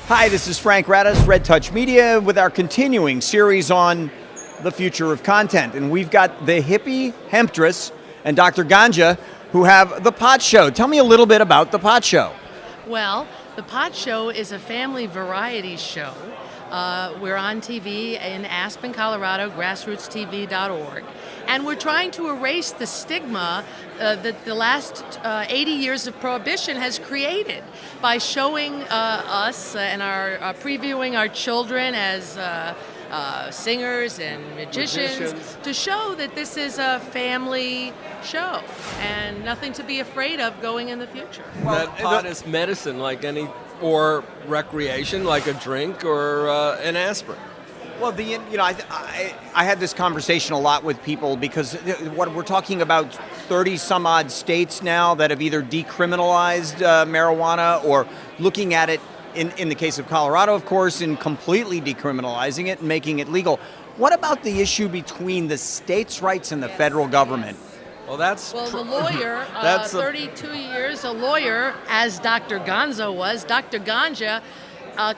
Hi, this is Frank Radice, Red Touch Media, with our continuing series on the future of content. And we've got the Hippie Hemptress and Dr. Ganja, who have the Pot Show. Tell me a little bit about the Pot Show. Well, the Pot Show is a family variety show. We're on TV in Aspen, Colorado, grassrootstv.org. And we're trying to erase the stigma that the last 80 years of prohibition has created by showing us and previewing our children as singers and magicians to show that this is a family show and nothing to be afraid of going in the future. Well, that pot is medicine or recreation like a drink or an aspirin. Well, I had this conversation a lot with people because what we're talking about 30 some odd states now that have either decriminalized marijuana or looking at it in the case of Colorado, of course, in completely decriminalizing it and making it legal. What about the issue between the states' rights and the federal government? Well, the lawyer, 32 years, a lawyer, as Dr. Gonzo was, Dr. Ganja,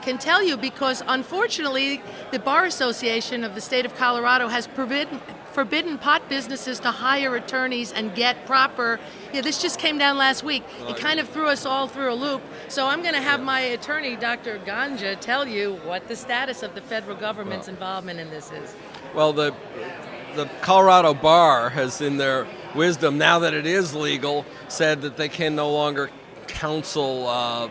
can tell you, because unfortunately the Bar Association of the state of Colorado has forbidden pot businesses to hire attorneys and get proper. This just came down last week. It kind of threw us all through a loop. So I'm going to have my attorney, Dr. Ganja, tell you what the status of the federal government's involvement in this is. Well, the Colorado Bar has, in their wisdom, now that it is legal, said that they can no longer counsel,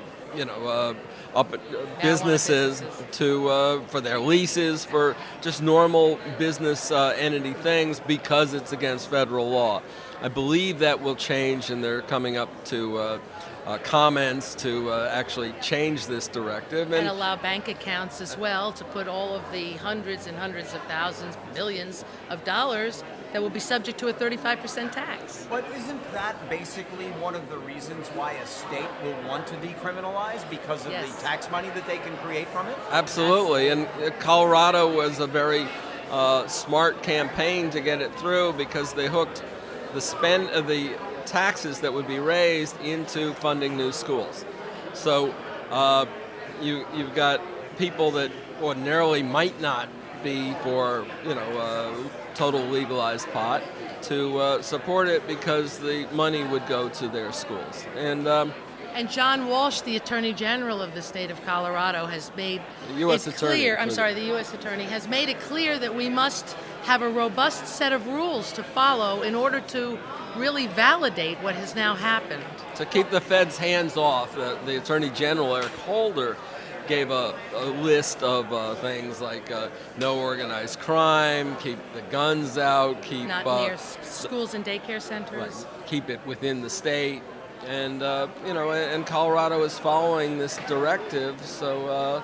businesses for their leases, for just normal business entity things, because it's against federal law. I believe that will change, and they're coming up to comments to actually change this directive. And allow bank accounts as well to put all of the hundreds and hundreds of thousands, millions of dollars that will be subject to a 35% tax. But isn't that basically one of the reasons why a state will want to decriminalize, because of the tax money that they can create from it? Absolutely, and Colorado was a very smart campaign to get it through, because they hooked the taxes that would be raised into funding new schools. So you've got people that ordinarily might not be for total legalized pot to support it, because the money would go to their schools. And John Walsh, the Attorney General of the state of Colorado, has made the U.S. Attorney has made it clear that we must have a robust set of rules to follow in order to really validate what has now happened. To keep the feds' hands off, the Attorney General, Eric Holder, gave a list of things like no organized crime, keep the guns out, keep not near schools and daycare centers, right, keep it within the state, and and Colorado is following this directive, so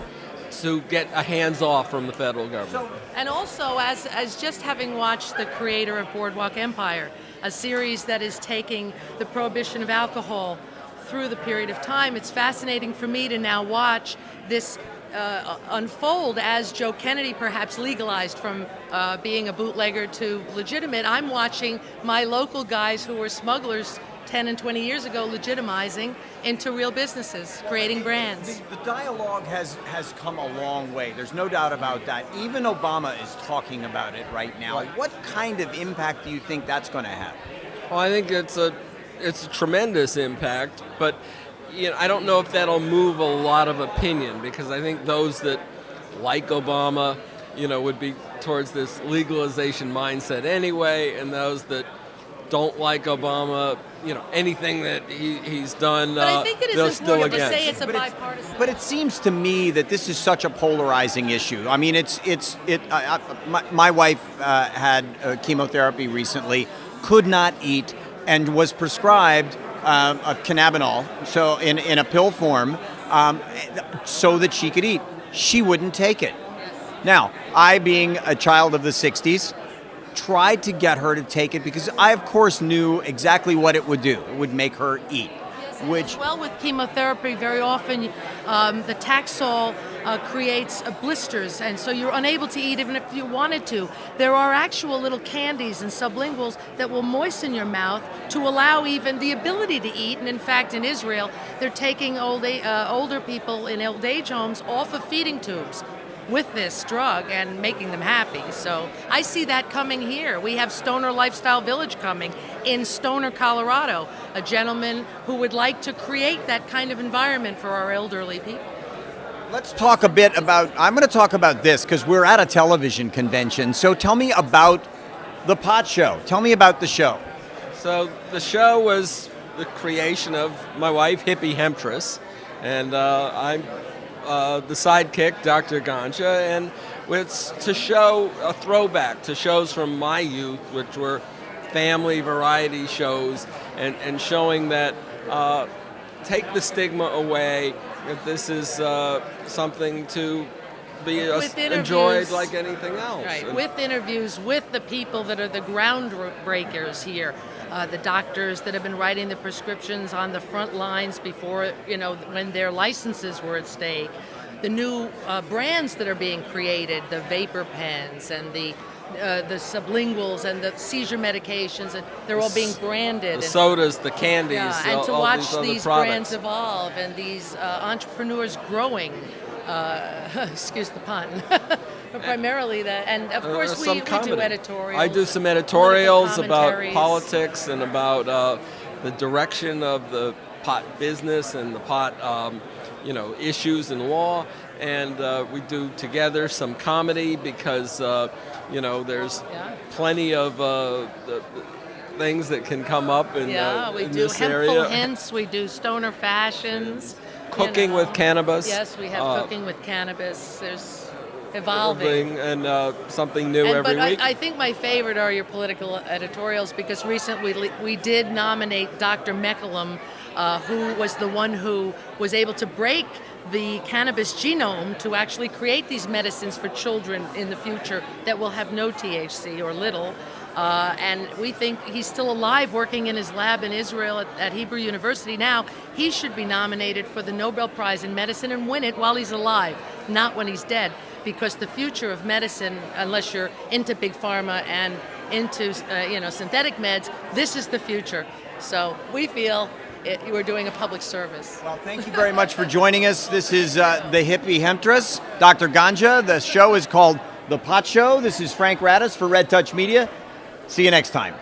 to get a hands off from the federal government. And also, as just having watched the creator of Boardwalk Empire, a series that is taking the prohibition of alcohol through the period of time, it's fascinating for me to now watch this unfold as Joe Kennedy perhaps legalized from being a bootlegger to legitimate. I'm watching my local guys who were smugglers 10 and 20 years ago legitimizing into real businesses, creating brands. The dialogue has come a long way. There's no doubt about that. Even Obama is talking about it right now. Right. What kind of impact do you think that's going to have? Well, I think it's a tremendous impact, but I don't know if that'll move a lot of opinion, because I think those that like Obama, would be towards this legalization mindset anyway, and those that don't like Obama, anything that he's done, but I think it is important to say it's a bipartisan. But it seems to me that this is such a polarizing issue. I mean, my wife had chemotherapy recently, could not eat, and was prescribed a Cannabinol, so in a pill form, so that she could eat. She wouldn't take it. Now, I, being a child of the 60s, tried to get her to take it, because I, of course, knew exactly what it would do. It would make her eat. With chemotherapy, very often the Taxol creates blisters, and so you're unable to eat even if you wanted to. There are actual little candies and sublinguals that will moisten your mouth to allow even the ability to eat. And in fact, in Israel, they're taking older people in old age homes off of feeding tubes with this drug and making them happy. So I see that coming here. We have Stoner Lifestyle Village coming in Stoner, Colorado, a gentleman who would like to create that kind of environment for our elderly people. Let's talk a bit about, I'm going to talk about this because we're at a television convention. So tell me about the pot show. Tell me about the show. So the show was the creation of my wife, Hippie Hemptress, and I'm the sidekick, Dr. Ganja, and it's to show a throwback to shows from my youth, which were family variety shows, and showing that take the stigma away, that this is something to be enjoyed like anything else. Right, with interviews with the people that are the groundbreakers here. The doctors that have been writing the prescriptions on the front lines before, when their licenses were at stake. The new brands that are being created, the vapor pens and the sublinguals and the seizure medications, and they're all being branded. The sodas, the candies, and to watch these brands products evolve and these entrepreneurs growing. Excuse the pun. But primarily that, and of course we do editorials. I do some editorials about commentaries. politics and about the direction of the pot business and the pot, issues and law. And we do together some comedy because, there's plenty of the things that can come up in, we in do this hempful area. hints, we do stoner fashions. Cooking with cannabis. Yes, we have cooking with cannabis. There's evolving and something new every week. I think my favorite are your political editorials, because recently we did nominate Dr. McCallum, who was the one who was able to break the cannabis genome to actually create these medicines for children in the future that will have no THC or little. And we think he's still alive, working in his lab in Israel at Hebrew University now. He should be nominated for the Nobel Prize in Medicine and win it while he's alive, not when he's dead. Because the future of medicine, unless you're into big pharma and into synthetic meds, this is the future. So we feel you are doing a public service. Well, thank you very much for joining us. This is the Hippie Hemptress, Dr. Ganja. The show is called The Pot Show. This is Frank Radice for Red Touch Media. See you next time.